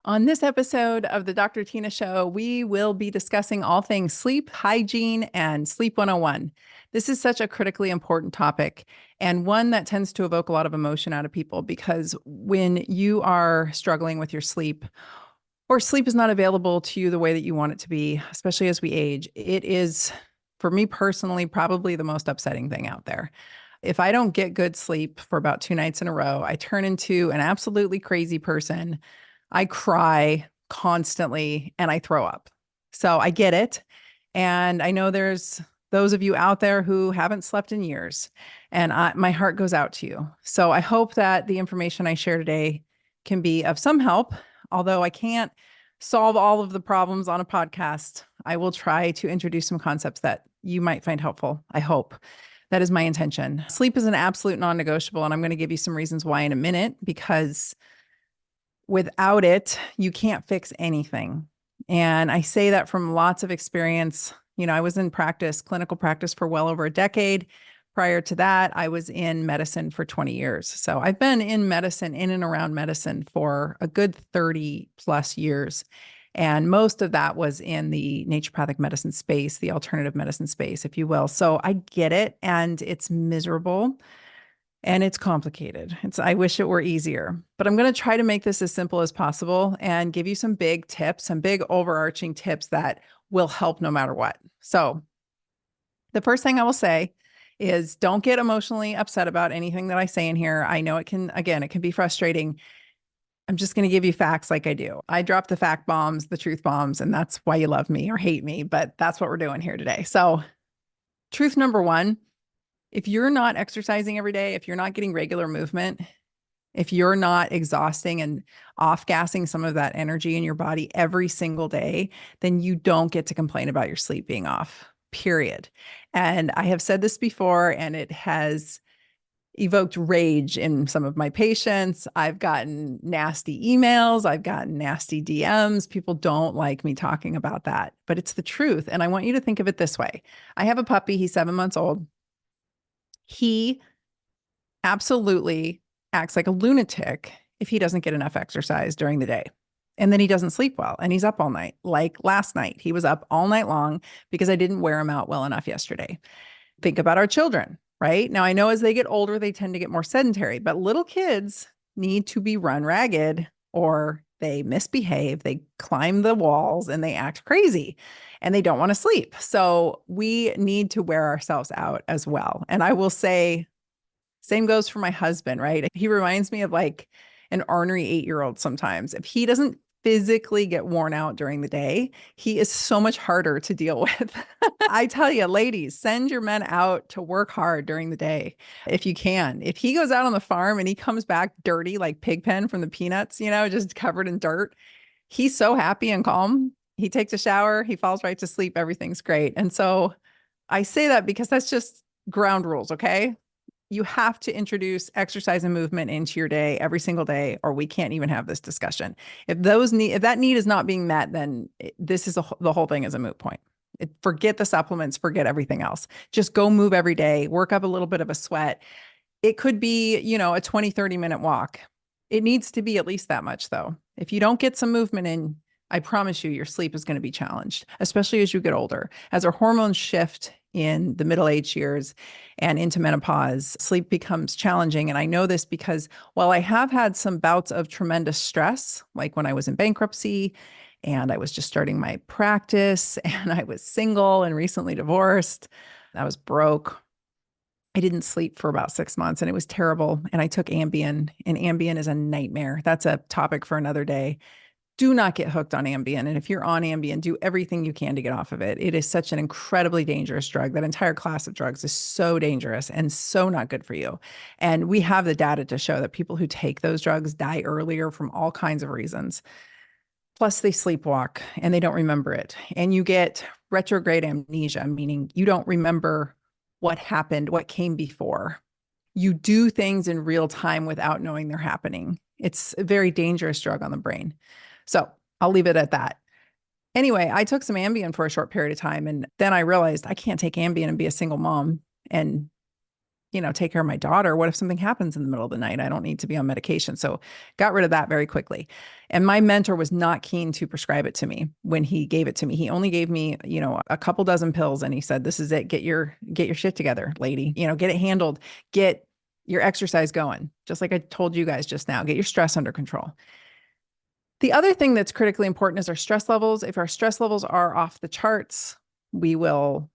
On this episode of the Dr. Tyna Show, we will be discussing all things sleep, hygiene, and sleep 101. This is such a critically important topic and one that tends to evoke a lot of emotion out of people because when you are struggling with your sleep or sleep is not available to you the way that you want it to be, especially as we age, it is, for me personally, probably the most upsetting thing out there. If I don't get good sleep for about 2 nights in a row, I turn into an absolutely crazy person. I cry constantly and I throw up. So I get it. And I know there's those of you out there who haven't slept in years, and my heart goes out to you. So I hope that the information I share today can be of some help. Although I can't solve all of the problems on a podcast, I will try to introduce some concepts that you might find helpful. I hope. That is my intention. Sleep is an absolute non negotiable, and I'm going to give you some reasons why in a minute because without it, you can't fix anything. And I say that from lots of experience. You know, I was in practice, clinical practice for well over a decade. Prior to that, I was in medicine for 20 years. So I've been in medicine, in and around medicine for a good 30 plus years. And most of that was in the naturopathic medicine space, the alternative medicine space, if you will. So I get it. And it's miserable. And it's complicated. I wish it were easier, but I'm going to try to make this as simple as possible and give you some big tips, some big overarching tips that will help no matter what. So, the first thing I will say is don't get emotionally upset about anything that I say in here. I know it can be frustrating. I'm just going to give you facts like I do. I drop the fact bombs, the truth bombs, and that's why you love me or hate me, but that's what we're doing here today. So, truth number one, if you're not exercising every day, if you're not getting regular movement, if you're not exhausting and off gassing some of that energy in your body every single day, then you don't get to complain about your sleep being off, period. And I have said this before, and it has evoked rage in some of my patients. I've gotten nasty emails, I've gotten nasty DMs. People don't like me talking about that, but it's the truth. And I want you to think of it this way. I have a puppy, he's 7 months old. He absolutely acts like a lunatic if he doesn't get enough exercise during the day. And then he doesn't sleep well and he's up all night. Like last night, he was up all night long because I didn't wear him out well enough yesterday. Think about our children, right? Now, I know as they get older, they tend to get more sedentary, but little kids need to be run ragged or they misbehave, they climb the walls and they act crazy and they don't want to sleep. So we need to wear ourselves out as well. And I will say, same goes for my husband, right? He reminds me of like an ornery 8-year-old sometimes. If he doesn't physically get worn out during the day, he is so much harder to deal with. I tell you, ladies, send your men out to work hard during the day if you can. If he goes out on the farm and he comes back dirty like Pigpen from the Peanuts, just covered in dirt, he's so happy and calm. He takes a shower, he falls right to sleep, everything's great. And so I say that because that's just ground rules, okay? You have to introduce exercise and movement into your day every single day, or we can't even have this discussion. If that need is not being met, then the whole thing is a moot point. Forget the supplements, forget everything else. Just go move every day, work up a little bit of a sweat. It could be, a 20, 30-minute walk. It needs to be at least that much, though. If you don't get some movement in, I promise you, your sleep is going to be challenged, especially as you get older. As our hormones shift in the middle age years and into menopause, sleep becomes challenging. And I know this because while I have had some bouts of tremendous stress, like when I was in bankruptcy and I was just starting my practice and I was single and recently divorced, I was broke. I didn't sleep for about 6 months and it was terrible. And I took Ambien, and Ambien is a nightmare. That's a topic for another day. Do not get hooked on Ambien. And if you're on Ambien, do everything you can to get off of it. It is such an incredibly dangerous drug. That entire class of drugs is so dangerous and so not good for you. And we have the data to show that people who take those drugs die earlier from all kinds of reasons. Plus, they sleepwalk and they don't remember it. And you get retrograde amnesia, meaning you don't remember what happened, what came before. You do things in real time without knowing they're happening. It's a very dangerous drug on the brain. So I'll leave it at that. Anyway, I took some Ambien for a short period of time, and then I realized I can't take Ambien and be a single mom and take care of my daughter. What if something happens in the middle of the night? I don't need to be on medication. So got rid of that very quickly. And my mentor was not keen to prescribe it to me when he gave it to me. He only gave me, a couple dozen pills and he said, this is it. Get your shit together, lady. Get it handled. Get your exercise going. Just like I told you guys just now, get your stress under control. The other thing that's critically important is our stress levels. If our stress levels are off the charts, we will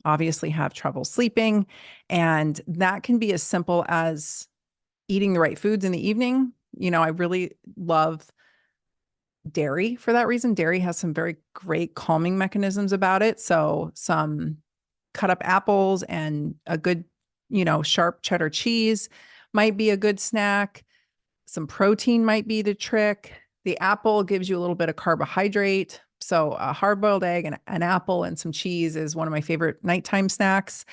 obviously have trouble sleeping. And that can be as simple as eating the right foods in the evening. I really love dairy for that reason. Dairy has some very great calming mechanisms about it. So some cut up apples and a good, sharp cheddar cheese might be a good snack. Some protein might be the trick. The apple gives you a little bit of carbohydrate. So a hard-boiled egg and an apple and some cheese is one of my favorite nighttime snacks.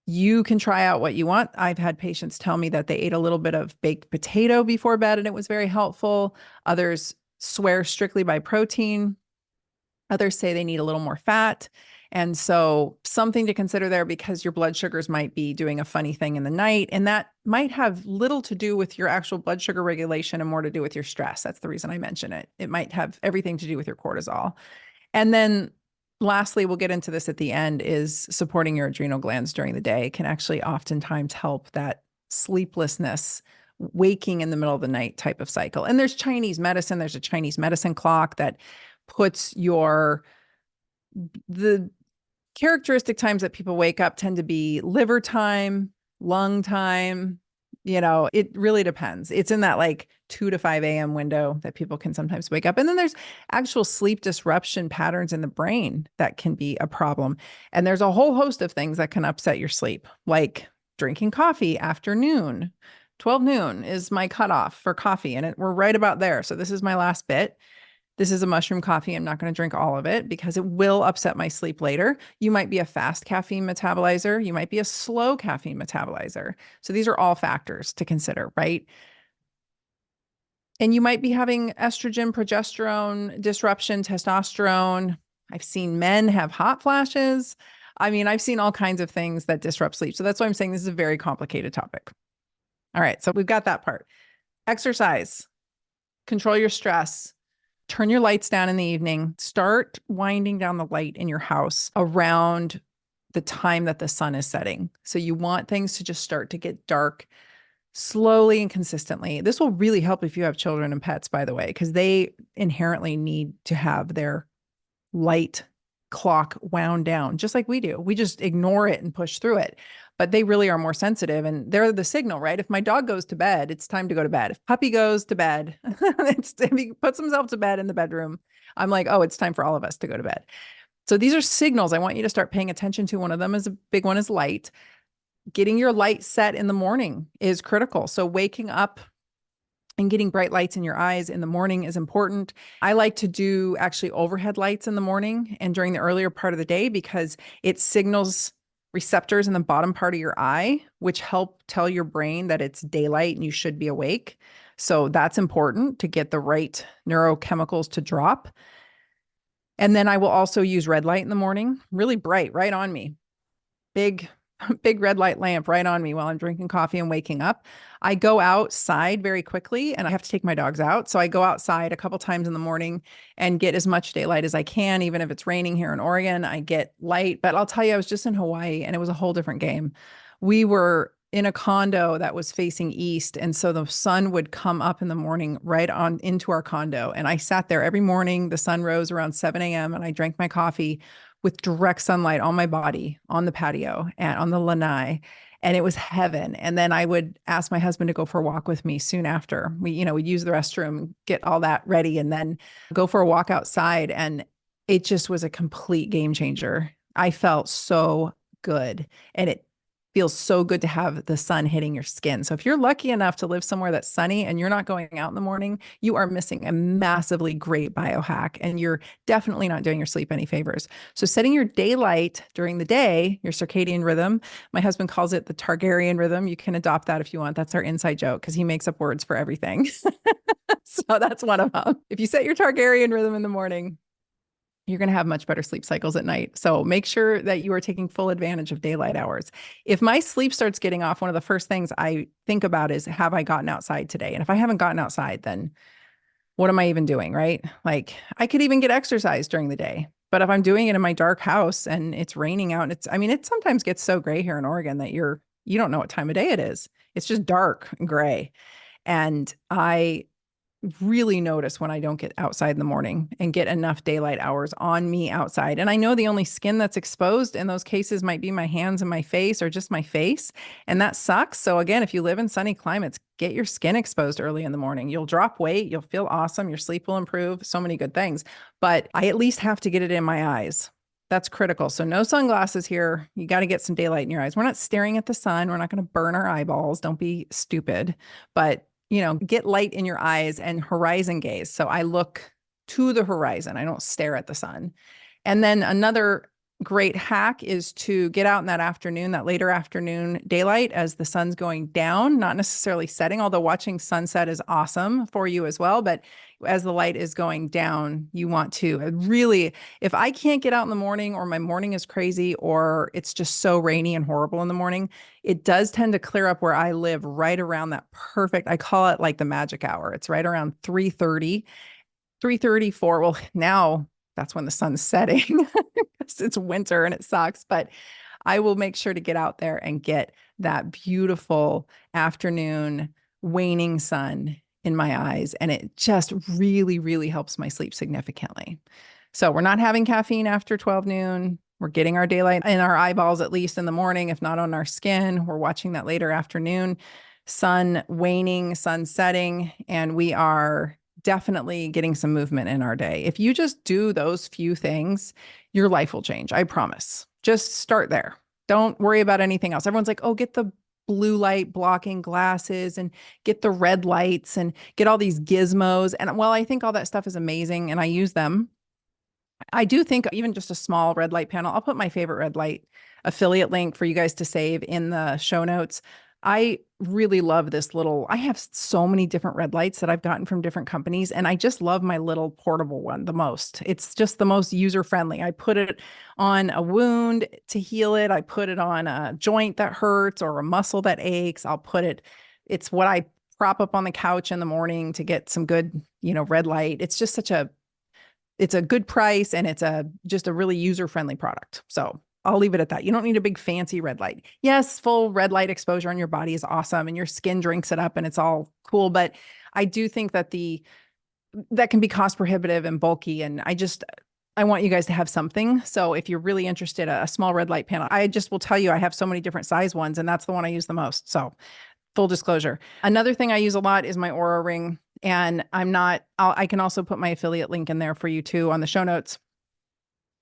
You can try out what you want. I've had patients tell me that they ate a little bit of baked potato before bed and it was very helpful. Others swear strictly by protein. Others say they need a little more fat. And so something to consider there, because your blood sugars might be doing a funny thing in the night. And that might have little to do with your actual blood sugar regulation and more to do with your stress. That's the reason I mention it. It might have everything to do with your cortisol. And then lastly, we'll get into this at the end, is supporting your adrenal glands during the day can actually oftentimes help that sleeplessness, waking in the middle of the night type of cycle. And there's Chinese medicine. There's a Chinese medicine clock that puts the characteristic times that people wake up tend to be liver time, lung time. It really depends. It's in that like 2 to 5 a.m. window that people can sometimes wake up. And then there's actual sleep disruption patterns in the brain that can be a problem. And there's a whole host of things that can upset your sleep, like drinking coffee after noon. 12 noon is my cutoff for coffee, and we're right about there. So this is my last bit. This is a mushroom coffee. I'm not going to drink all of it because it will upset my sleep later. You might be a fast caffeine metabolizer. You might be a slow caffeine metabolizer. So these are all factors to consider, right? And you might be having estrogen, progesterone disruption, testosterone. I've seen men have hot flashes. I've seen all kinds of things that disrupt sleep. So that's why I'm saying this is a very complicated topic. All right. So we've got that part. Exercise, control your stress. Turn your lights down in the evening. Start winding down the light in your house around the time that the sun is setting. So you want things to just start to get dark slowly and consistently. This will really help if you have children and pets, by the way, because they inherently need to have their light clock wound down, just like we do. We just ignore it and push through it. But they really are more sensitive, and they're the signal, right? If my dog goes to bed, it's time to go to bed. If puppy goes to bed, if he puts himself to bed in the bedroom, I'm like, oh, it's time for all of us to go to bed. So these are signals I want you to start paying attention to. One of them is a big one is light. Getting your light set in the morning is critical. So waking up and getting bright lights in your eyes in the morning is important. I like to do actually overhead lights in the morning and during the earlier part of the day because it signals receptors in the bottom part of your eye, which help tell your brain that it's daylight and you should be awake. So that's important to get the right neurochemicals to drop. And then I will also use red light in the morning, really bright, right on me. Big red light lamp right on me while I'm drinking coffee and waking up. I go outside very quickly and I have to take my dogs out. So I go outside a couple times in the morning and get as much daylight as I can. Even if it's raining here in Oregon, I get light. But I'll tell you, I was just in Hawaii and it was a whole different game. We were in a condo that was facing east. And so the sun would come up in the morning right on into our condo. And I sat there every morning. The sun rose around 7 a.m. and I drank my coffee with direct sunlight on my body, on the patio and on the lanai. And it was heaven. And then I would ask my husband to go for a walk with me soon after. We'd use the restroom, get all that ready, and then go for a walk outside. And it just was a complete game changer. I felt so good. And it feels so good to have the sun hitting your skin. So if you're lucky enough to live somewhere that's sunny and you're not going out in the morning, you are missing a massively great biohack, and you're definitely not doing your sleep any favors. So setting your daylight during the day, your circadian rhythm, my husband calls it the Targaryen rhythm. You can adopt that if you want. That's our inside joke because he makes up words for everything. So that's one of them. If you set your Targaryen rhythm in the morning, you're going to have much better sleep cycles at night. So make sure that you are taking full advantage of daylight hours. If my sleep starts getting off, one of the first things I think about is, have I gotten outside today? And if I haven't gotten outside, then what am I even doing? Right? Like, I could even get exercise during the day. But if I'm doing it in my dark house and it's raining out, and I mean, it sometimes gets so gray here in Oregon that you don't know what time of day it is. It's just dark and gray. And I really notice when I don't get outside in the morning and get enough daylight hours on me outside. And I know the only skin that's exposed in those cases might be my hands and my face, or just my face. And that sucks. So again, if you live in sunny climates, get your skin exposed early in the morning. You'll drop weight, you'll feel awesome, your sleep will improve, so many good things. But I at least have to get it in my eyes. That's critical. So no sunglasses here. You got to get some daylight in your eyes. We're not staring at the sun. We're not going to burn our eyeballs. Don't be stupid. But get light in your eyes and horizon gaze. So I look to the horizon. I don't stare at the sun. And then another great hack is to get out in that afternoon, that later afternoon daylight as the sun's going down, not necessarily setting, although watching sunset is awesome for you as well. But as the light is going down, you want to really, if I can't get out in the morning, or my morning is crazy, or it's just so rainy and horrible in the morning, it does tend to clear up where I live right around that perfect, I call it like the magic hour. It's right around 3:30, 3:34. Well, now that's when the sun's setting. It's winter and it sucks, but I will make sure to get out there and get that beautiful afternoon waning sun in my eyes. And it just really, really helps my sleep significantly. So we're not having caffeine after 12 noon. We're getting our daylight in our eyeballs, at least in the morning, if not on our skin. We're watching that later afternoon sun waning, sun setting, and we are definitely getting some movement in our day. If you just do those few things, your life will change. I promise. Just start there. Don't worry about anything else. Everyone's like, oh, get the blue light blocking glasses and get the red lights and get all these gizmos. And while I think all that stuff is amazing and I use them, I do think even just a small red light panel, I'll put my favorite red light affiliate link for you guys to save in the show notes. I really love this I have so many different red lights that I've gotten from different companies, and I just love my little portable one the most. It's just the most user-friendly. I put it on a wound to heal it. I put it on a joint that hurts or a muscle that aches. It's what I prop up on the couch in the morning to get some good, red light. It's just it's a good price, and it's just a really user-friendly product. So I'll leave it at that. You don't need a big fancy red light. Yes, full red light exposure on your body is awesome and your skin drinks it up and it's all cool. But I do think that that can be cost prohibitive and bulky. And I want you guys to have something. So if you're really interested, a small red light panel, I just will tell you, I have so many different size ones, and that's the one I use the most. So full disclosure. Another thing I use a lot is my Aura Ring. And I can also put my affiliate link in there for you too on the show notes.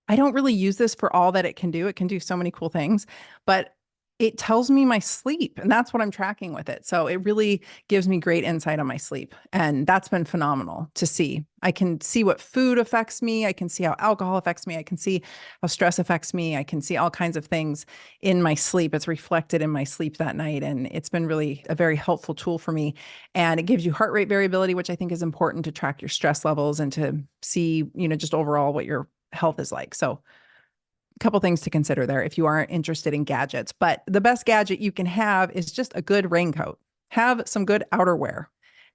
I don't really use this for all that it can do. It can do so many cool things, but it tells me my sleep, and that's what I'm tracking with it. So it really gives me great insight on my sleep. And that's been phenomenal to see. I can see what food affects me. I can see how alcohol affects me. I can see how stress affects me. I can see all kinds of things in my sleep. It's reflected in my sleep that night. And it's been really a very helpful tool for me. And it gives you heart rate variability, which I think is important to track your stress levels and to see, just overall what your health is like. So a couple things to consider there if you aren't interested in gadgets. But the best gadget you can have is just a good raincoat. Have some good outerwear.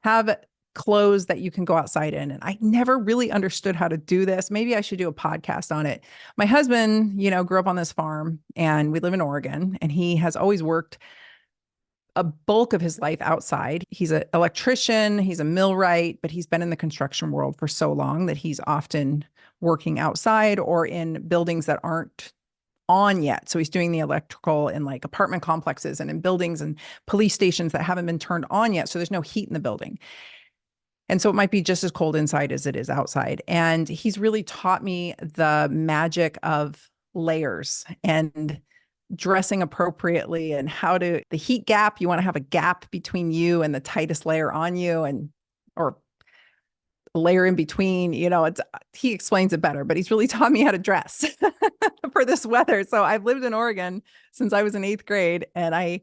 Have clothes that you can go outside in. And I never really understood how to do this. Maybe I should do a podcast on it. My husband, grew up on this farm, and we live in Oregon, and he has always worked a bulk of his life outside. He's an electrician, he's a millwright, but he's been in the construction world for so long that he's often working outside or in buildings that aren't on yet. So he's doing the electrical in like apartment complexes and in buildings and police stations that haven't been turned on yet. So there's no heat in the building. And so it might be just as cold inside as it is outside. And he's really taught me the magic of layers and dressing appropriately, and the heat gap. You want to have a gap between you and the tightest layer on you, or a layer in between. He explains it better, but he's really taught me how to dress for this weather. So I've lived in Oregon since I was in 8th grade, and I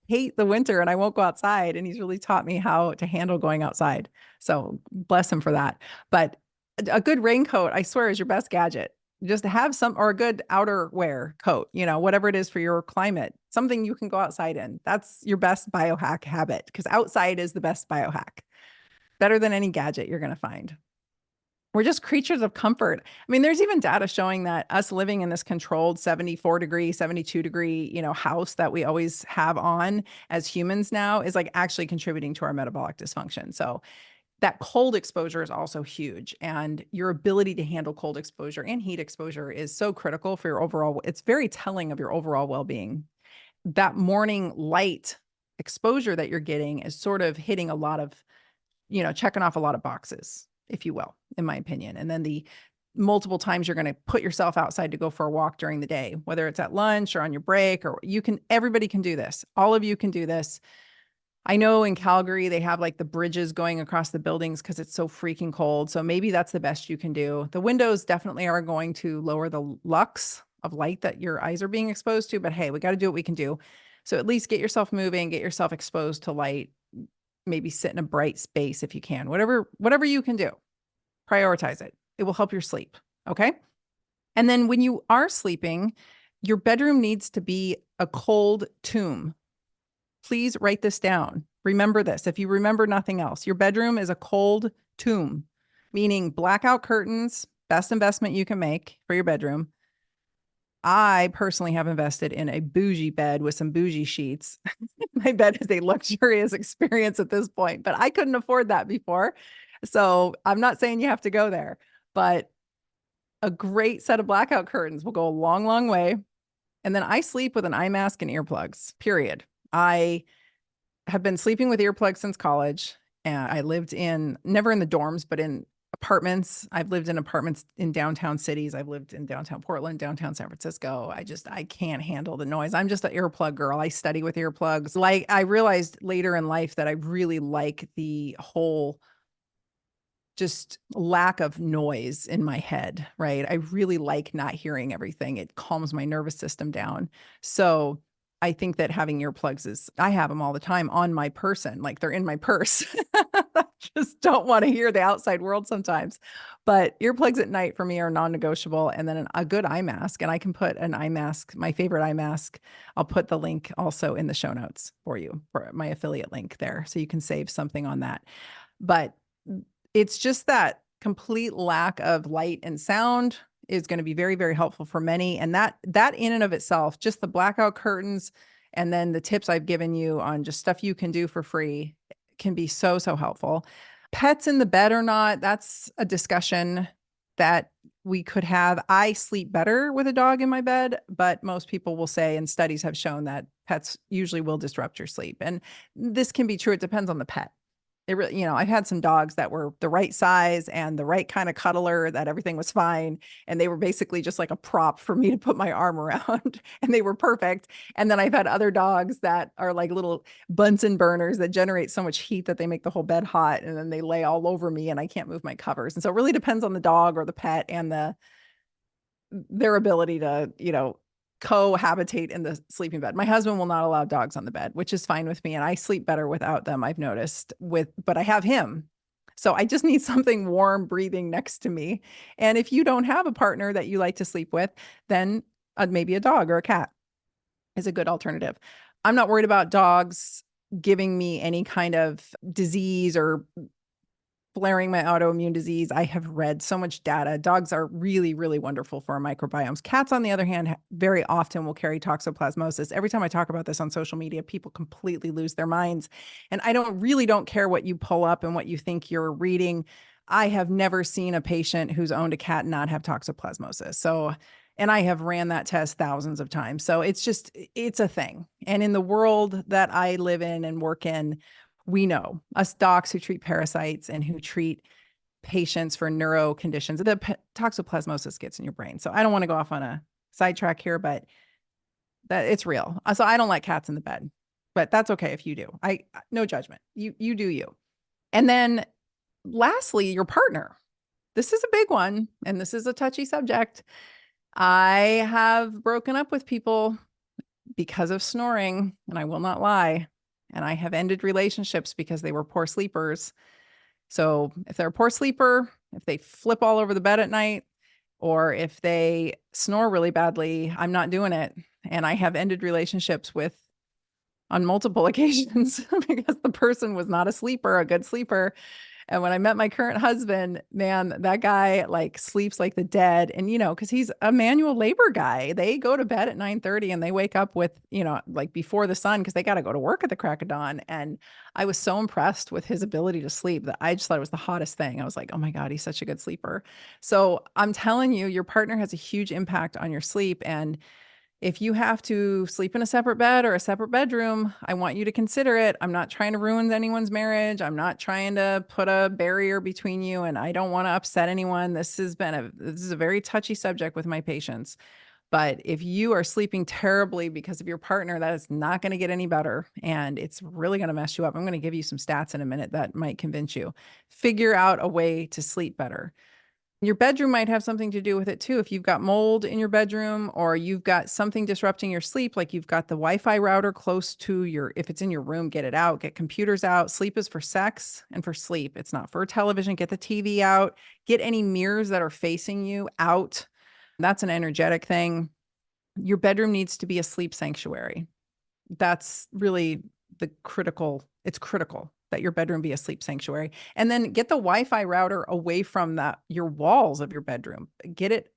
hate the winter and I won't go outside. And he's really taught me how to handle going outside. So bless him for that. But A good raincoat, I swear, is your best gadget. Just have some, or a good outerwear coat, whatever it is for your climate, something you can go outside in. That's your best biohack habit, because outside is the best biohack, better than any gadget you're going to find. We're just creatures of comfort. I mean, there's even data showing that us living in this controlled 74-degree, 72-degree, house that we always have on as humans now is like actually contributing to our metabolic dysfunction. So that cold exposure is also huge. And your ability to handle cold exposure and heat exposure is so critical for your overall, it's very telling of your overall well-being. That morning light exposure that you're getting is sort of hitting a lot of, checking off a lot of boxes, if you will, in my opinion. And then the multiple times you're going to put yourself outside to go for a walk during the day, whether it's at lunch or on your break, or everybody can do this. All of you can do this. I know in Calgary, they have like the bridges going across the buildings because it's so freaking cold. So maybe that's the best you can do. The windows definitely are going to lower the lux of light that your eyes are being exposed to, but hey, we got to do what we can do. So at least get yourself moving, get yourself exposed to light, maybe sit in a bright space if you can, whatever you can do, prioritize it. It will help your sleep. Okay. And then when you are sleeping, your bedroom needs to be a cold tomb. Please write this down. Remember this. If you remember nothing else, your bedroom is a cold tomb, meaning blackout curtains, best investment you can make for your bedroom. I personally have invested in a bougie bed with some bougie sheets. My bed is a luxurious experience at this point, but I couldn't afford that before. So I'm not saying you have to go there, but a great set of blackout curtains will go a long, long way. And then I sleep with an eye mask and earplugs, period. I have been sleeping with earplugs since college. And I lived never in the dorms, but in apartments. I've lived in apartments in downtown cities. I've lived in downtown Portland, downtown San Francisco. I can't handle the noise. I'm just an earplug girl. I study with earplugs. Like, I realized later in life that I really like the whole just lack of noise in my head, right? I really like not hearing everything. It calms my nervous system down. So I think that having earplugs I have them all the time on my person, like they're in my purse. I just don't want to hear the outside world sometimes. But earplugs at night for me are non-negotiable. And then a good eye mask. And I can put an eye mask, my favorite eye mask. I'll put the link also in the show notes for you, for my affiliate link there. So you can save something on that. But it's just that complete lack of light and sound is going to be very, very helpful for many. And that in and of itself, just the blackout curtains and then the tips I've given you on just stuff you can do for free can be so, so helpful. Pets in the bed or not, that's a discussion that we could have. I sleep better with a dog in my bed, but most people will say, and studies have shown that pets usually will disrupt your sleep. And this can be true. It depends on the pet. It really, I've had some dogs that were the right size and the right kind of cuddler, that everything was fine. And they were basically just like a prop for me to put my arm around and they were perfect. And then I've had other dogs that are like little Bunsen burners that generate so much heat that they make the whole bed hot, and then they lay all over me and I can't move my covers. And so it really depends on the dog or the pet and their ability to, cohabitate in the sleeping bed. My husband will not allow dogs on the bed, which is fine with me. And I sleep better without them, I've noticed, but I have him. So I just need something warm breathing next to me. And if you don't have a partner that you like to sleep with, then maybe a dog or a cat is a good alternative. I'm not worried about dogs giving me any kind of disease or flaring my autoimmune disease. I have read so much data. Dogs are really, really wonderful for our microbiomes. Cats, on the other hand, very often will carry toxoplasmosis. Every time I talk about this on social media, people completely lose their minds. And I don't care what you pull up and what you think you're reading. I have never seen a patient who's owned a cat not have toxoplasmosis. So, and I have ran that test thousands of times. So it's a thing. And in the world that I live in and work in, we know, us docs who treat parasites and who treat patients for neuro conditions, the toxoplasmosis gets in your brain. So I don't want to go off on a sidetrack here, but that it's real. So I don't like cats in the bed, but that's okay if you do. No judgment. You do you. And then lastly, your partner. This is a big one, and this is a touchy subject. I have broken up with people because of snoring, and I will not lie. And I have ended relationships because they were poor sleepers. So if they're a poor sleeper if they flip all over the bed at night, or if they snore really badly, I'm not doing it. And I have ended relationships with on multiple occasions because the person was not a sleeper, a good sleeper. And when I met my current husband, man, that guy like sleeps like the dead. And, because he's a manual labor guy, they go to bed at 9:30 and they wake up with, like before the sun because they got to go to work at the crack of dawn. And I was so impressed with his ability to sleep that I just thought it was the hottest thing. I was like, oh my God, he's such a good sleeper. So I'm telling you, your partner has a huge impact on your sleep. And if you have to sleep in a separate bed or a separate bedroom, I want you to consider it. I'm not trying to ruin anyone's marriage. I'm not trying to put a barrier between you, and I don't want to upset anyone. This is a very touchy subject with my patients. But if you are sleeping terribly because of your partner, that is not going to get any better. And it's really going to mess you up. I'm going to give you some stats in a minute that might convince you. Figure out a way to sleep better. Your bedroom might have something to do with it too. If you've got mold in your bedroom or you've got something disrupting your sleep, like you've got the Wi-Fi router close to if it's in your room, get it out, get computers out. Sleep is for sex and for sleep. It's not for television. Get the TV out, get any mirrors that are facing you out. That's an energetic thing. Your bedroom needs to be a sleep sanctuary. That's really it's critical that your bedroom be a sleep sanctuary. And then get the Wi-Fi router away from your walls of your bedroom. Get it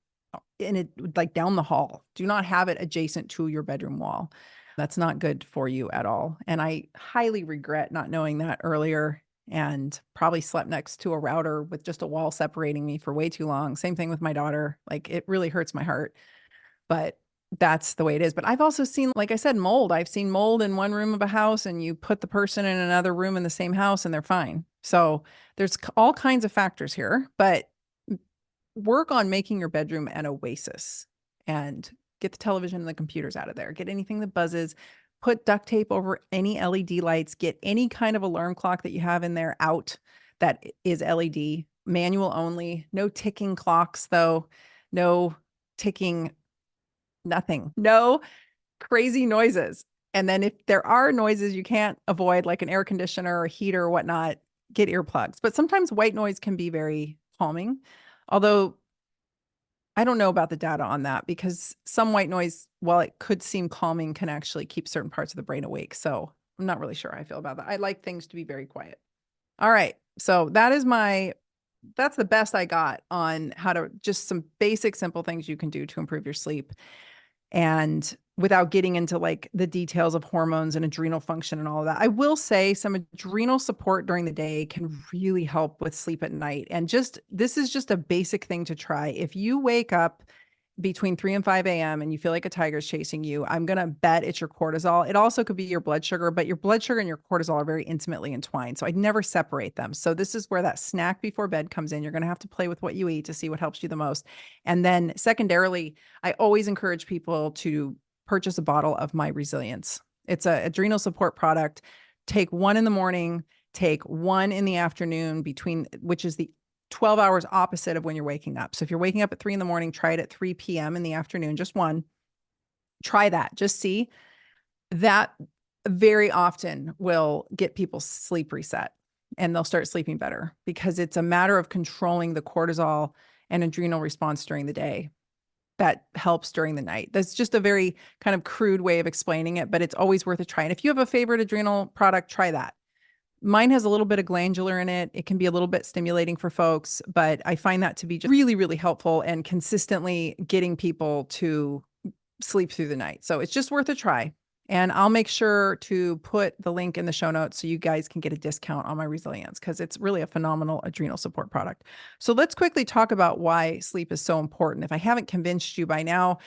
in it like down the hall. Do not have it adjacent to your bedroom wall. That's not good for you at all. And I highly regret not knowing that earlier and probably slept next to a router with just a wall separating me for way too long. Same thing with my daughter. Like it really hurts my heart. But that's the way it is. But I've also seen, like I said, mold. I've seen mold in one room of a house and you put the person in another room in the same house and they're fine. So there's all kinds of factors here, but work on making your bedroom an oasis and get the television and the computers out of there. Get anything that buzzes, put duct tape over any LED lights, get any kind of alarm clock that you have in there out that is LED, manual only, no ticking clocks though, no ticking nothing, no crazy noises. And then if there are noises you can't avoid, like an air conditioner or heater or whatnot, get earplugs. But sometimes white noise can be very calming. Although I don't know about the data on that because some white noise, while it could seem calming, can actually keep certain parts of the brain awake. So I'm not really sure how I feel about that. I like things to be very quiet. All right. So that's the best I got on how to just some basic, simple things you can do to improve your sleep. And without getting into like the details of hormones and adrenal function and all of that, I will say some adrenal support during the day can really help with sleep at night. And this is just a basic thing to try. If you wake up between 3 and 5 a.m. and you feel like a tiger's chasing you, I'm going to bet it's your cortisol. It also could be your blood sugar, but your blood sugar and your cortisol are very intimately entwined. So I'd never separate them. So this is where that snack before bed comes in. You're going to have to play with what you eat to see what helps you the most. And then secondarily, I always encourage people to purchase a bottle of My Resilience. It's an adrenal support product. Take one in the morning, take one in the afternoon which is the 12 hours opposite of when you're waking up. So if you're waking up at 3 in the morning, try it at 3 p.m. in the afternoon, just one. Try that. Just see. That very often will get people's sleep reset and they'll start sleeping better because it's a matter of controlling the cortisol and adrenal response during the day. That helps during the night. That's just a very kind of crude way of explaining it, but it's always worth a try. And if you have a favorite adrenal product, try that. Mine has a little bit of glandular in it. It can be a little bit stimulating for folks, but I find that to be just really, really helpful and consistently getting people to sleep through the night. So it's just worth a try. And I'll make sure to put the link in the show notes so you guys can get a discount on My Resilience because it's really a phenomenal adrenal support product. So let's quickly talk about why sleep is so important. If I haven't convinced you by now,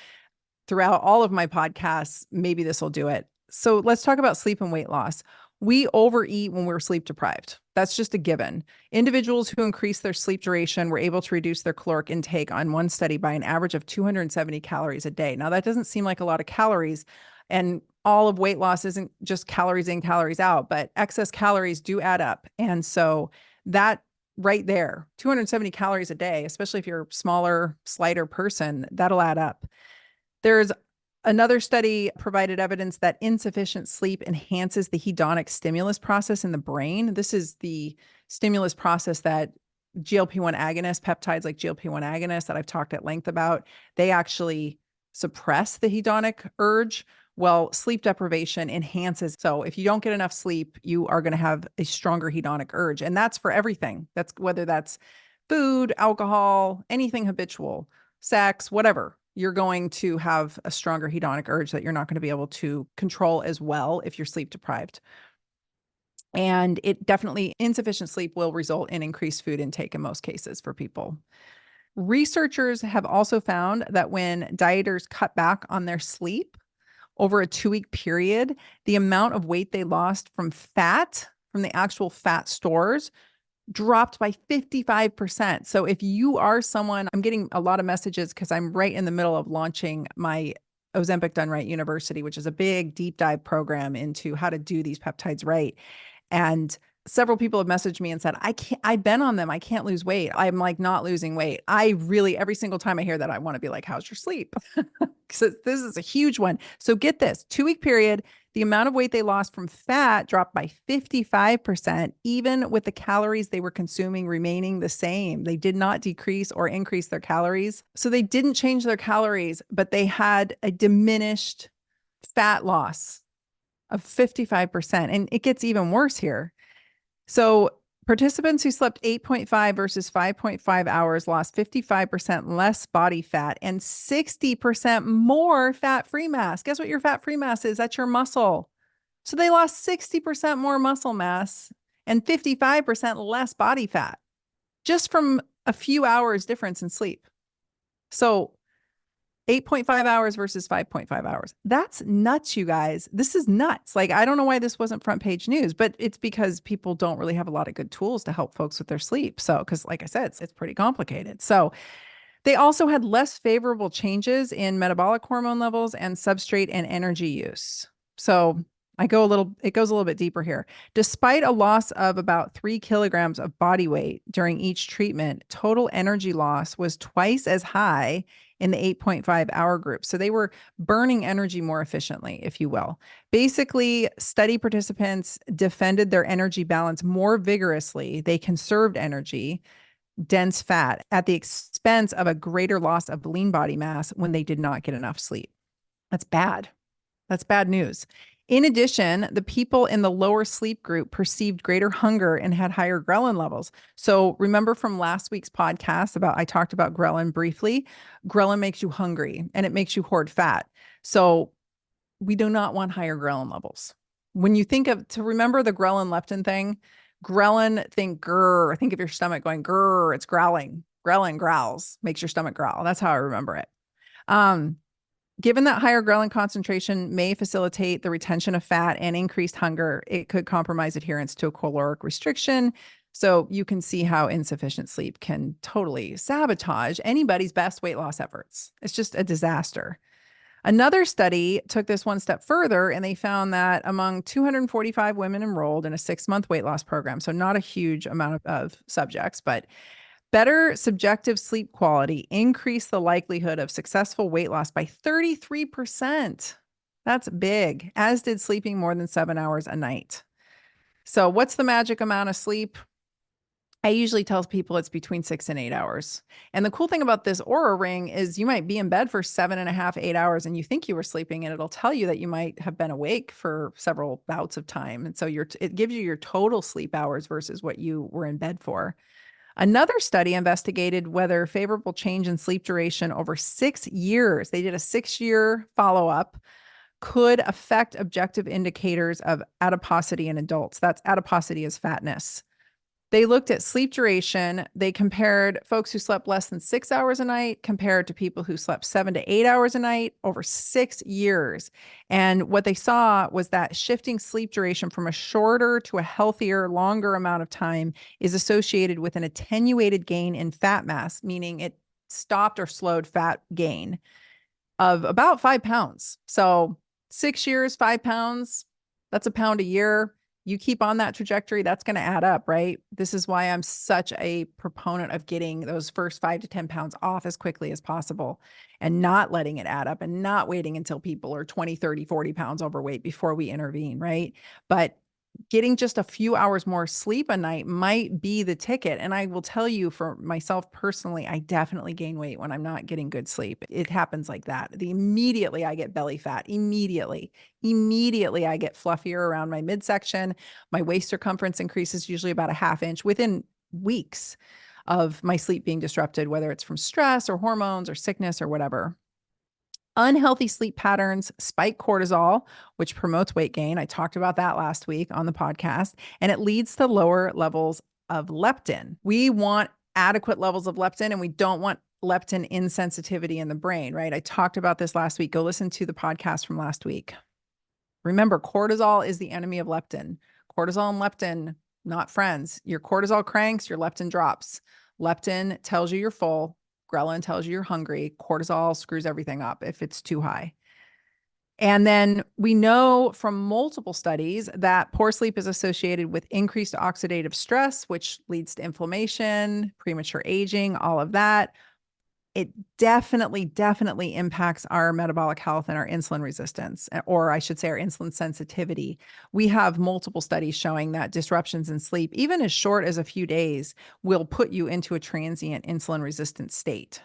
throughout all of my podcasts, maybe this will do it. So let's talk about sleep and weight loss. We overeat when we're sleep deprived. That's just a given. Individuals who increase their sleep duration were able to reduce their caloric intake on one study by an average of 270 calories a day. Now, that doesn't seem like a lot of calories, and all of weight loss isn't just calories in, calories out, but excess calories do add up. And so that right there, 270 calories a day, especially if you're a smaller, slighter person, that'll add up. There's another study provided evidence that insufficient sleep enhances the hedonic stimulus process in the brain. This is the stimulus process that GLP-1 agonists, peptides like GLP-1 agonists that I've talked at length about, they actually suppress the hedonic urge. Well, sleep deprivation enhances. So if you don't get enough sleep, you are going to have a stronger hedonic urge. And that's for everything. That's whether that's food, alcohol, anything habitual, sex, whatever. You're going to have a stronger hedonic urge that you're not going to be able to control as well if you're sleep deprived. And it definitely, insufficient sleep will result in increased food intake in most cases for people. Researchers have also found that when dieters cut back on their sleep over a 2-week period, the amount of weight they lost from fat, from the actual fat stores, dropped by 55%. So if you are someone, I'm getting a lot of messages because I'm right in the middle of launching my Ozempic Done Right University, which is a big deep dive program into how to do these peptides right. And several people have messaged me and said, I've been on them. I can't lose weight. I'm like not losing weight. I really, every single time I hear that, I want to be like, how's your sleep? So this is a huge one. So get this 2-week period, the amount of weight they lost from fat dropped by 55%, even with the calories they were consuming remaining the same. They did not decrease or increase their calories. So they didn't change their calories, but they had a diminished fat loss of 55%. And it gets even worse here. So participants who slept 8.5 versus 5.5 hours lost 55% less body fat and 60% more fat-free mass. Guess what your fat-free mass is? That's your muscle. So they lost 60% more muscle mass and 55% less body fat just from a few hours difference in sleep. So 8.5 hours versus 5.5 hours. That's nuts, you guys. This is nuts. Like, I don't know why this wasn't front page news, but it's because people don't really have a lot of good tools to help folks with their sleep. So, because like I said, it's pretty complicated. So they also had less favorable changes in metabolic hormone levels and substrate and energy use. So it goes a little bit deeper here. Despite a loss of about 3 kilograms of body weight during each treatment, total energy loss was twice as high in the 8.5-hour group. So they were burning energy more efficiently, if you will. Basically, study participants defended their energy balance more vigorously. They conserved energy, dense fat, at the expense of a greater loss of lean body mass when they did not get enough sleep. That's bad. That's bad news. In addition, the people in the lower sleep group perceived greater hunger and had higher ghrelin levels. So remember from last week's podcast I talked about ghrelin briefly. Ghrelin makes you hungry and it makes you hoard fat. So we do not want higher ghrelin levels. When you to remember the ghrelin leptin thing, ghrelin, think grrr, think of your stomach going grrr, it's growling. Ghrelin growls, makes your stomach growl. That's how I remember it. Given that higher ghrelin concentration may facilitate the retention of fat and increased hunger, it could compromise adherence to a caloric restriction. So you can see how insufficient sleep can totally sabotage anybody's best weight loss efforts. It's just a disaster. Another study took this one step further, and they found that among 245 women enrolled in a 6-month weight loss program, so not a huge amount of subjects, but better subjective sleep quality increased the likelihood of successful weight loss by 33%. That's big, as did sleeping more than 7 hours a night. So what's the magic amount of sleep? I usually tell people it's between 6 and 8 hours. And the cool thing about this Oura ring is you might be in bed for 7.5, 8 hours and you think you were sleeping, and it'll tell you that you might have been awake for several bouts of time. And so it gives you your total sleep hours versus what you were in bed for. Another study investigated whether favorable change in sleep duration over 6 years, they did a 6-year follow-up, could affect objective indicators of adiposity in adults. That's adiposity is fatness. They looked at sleep duration. They compared folks who slept less than 6 hours a night compared to people who slept 7 to 8 hours a night over 6 years. And what they saw was that shifting sleep duration from a shorter to a healthier, longer amount of time is associated with an attenuated gain in fat mass, meaning it stopped or slowed fat gain of about 5 pounds. So 6 years, 5 pounds, that's a pound a year. You keep on that trajectory, that's going to add up, right? This is why I'm such a proponent of getting those first 5 to 10 pounds off as quickly as possible and not letting it add up and not waiting until people are 20, 30, 40 pounds overweight before we intervene, right? But getting just a few hours more sleep a night might be the ticket. And I will tell you, for myself personally, I definitely gain weight when I'm not getting good sleep. It happens like that. Immediately I get belly fat. Immediately I get fluffier around my midsection. My waist circumference increases usually about a half inch within weeks of my sleep being disrupted, whether it's from stress or hormones or sickness or whatever. Unhealthy sleep patterns spike cortisol, which promotes weight gain. I talked about that last week on the podcast, and it leads to lower levels of leptin. We want adequate levels of leptin, and we don't want leptin insensitivity in the brain, right? I talked about this last week. Go listen to the podcast from last week. Remember, cortisol is the enemy of leptin. Cortisol and leptin, not friends. Your cortisol cranks, your leptin drops. Leptin tells you you're full. Ghrelin tells you you're hungry. Cortisol screws everything up if it's too high. And then we know from multiple studies that poor sleep is associated with increased oxidative stress, which leads to inflammation, premature aging, all of that. It definitely impacts our metabolic health and our insulin resistance, or I should say our insulin sensitivity. We have multiple studies showing that disruptions in sleep, even as short as a few days, will put you into a transient insulin resistant state.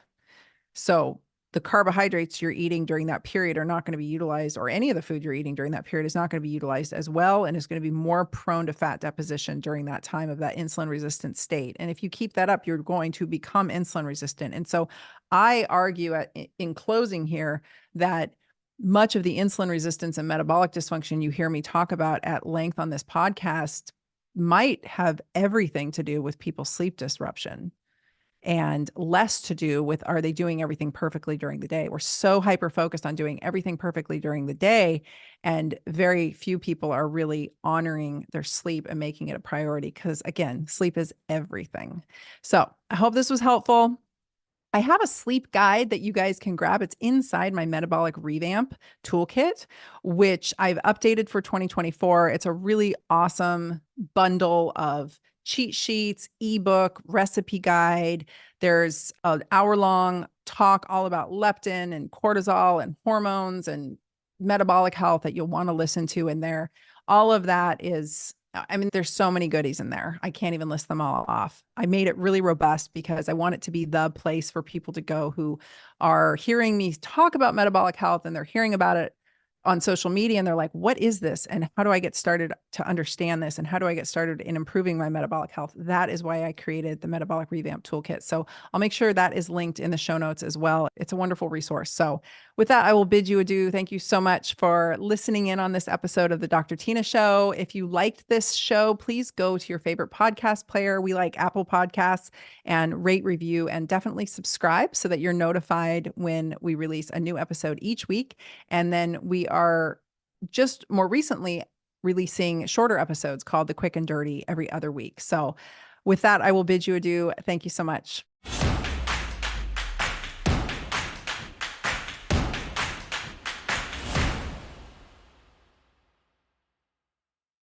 So the carbohydrates you're eating during that period are not going to be utilized, or any of the food you're eating during that period is not going to be utilized as well, and is going to be more prone to fat deposition during that time of that insulin resistant state. And if you keep that up, you're going to become insulin resistant. And so I argue in closing here that much of the insulin resistance and metabolic dysfunction you hear me talk about at length on this podcast might have everything to do with people's sleep disruption, and less to do with, are they doing everything perfectly during the day? We're so hyper focused on doing everything perfectly during the day, and very few people are really honoring their sleep and making it a priority, because again, sleep is everything. So I hope this was helpful. I have a sleep guide that you guys can grab. It's inside my metabolic revamp toolkit, which I've updated for 2024. It's a really awesome bundle of cheat sheets, ebook, recipe guide. There's an hour-long talk all about leptin and cortisol and hormones and metabolic health that you'll want to listen to in there. All of that is, I mean, there's so many goodies in there. I can't even list them all off. I made it really robust because I want it to be the place for people to go who are hearing me talk about metabolic health, and they're hearing about it on social media, and they're like, what is this? And how do I get started to understand this? And how do I get started in improving my metabolic health? That is why I created the Metabolic Revamp Toolkit. So I'll make sure that is linked in the show notes as well. It's a wonderful resource. So with that, I will bid you adieu. Thank you so much for listening in on this episode of the Dr. Tyna Show. If you liked this show, please go to your favorite podcast player. We like Apple Podcasts, and rate, review, and definitely subscribe so that you're notified when we release a new episode each week. And then we are just more recently releasing shorter episodes called The Quick and Dirty every other week. So with that, I will bid you adieu. Thank you so much.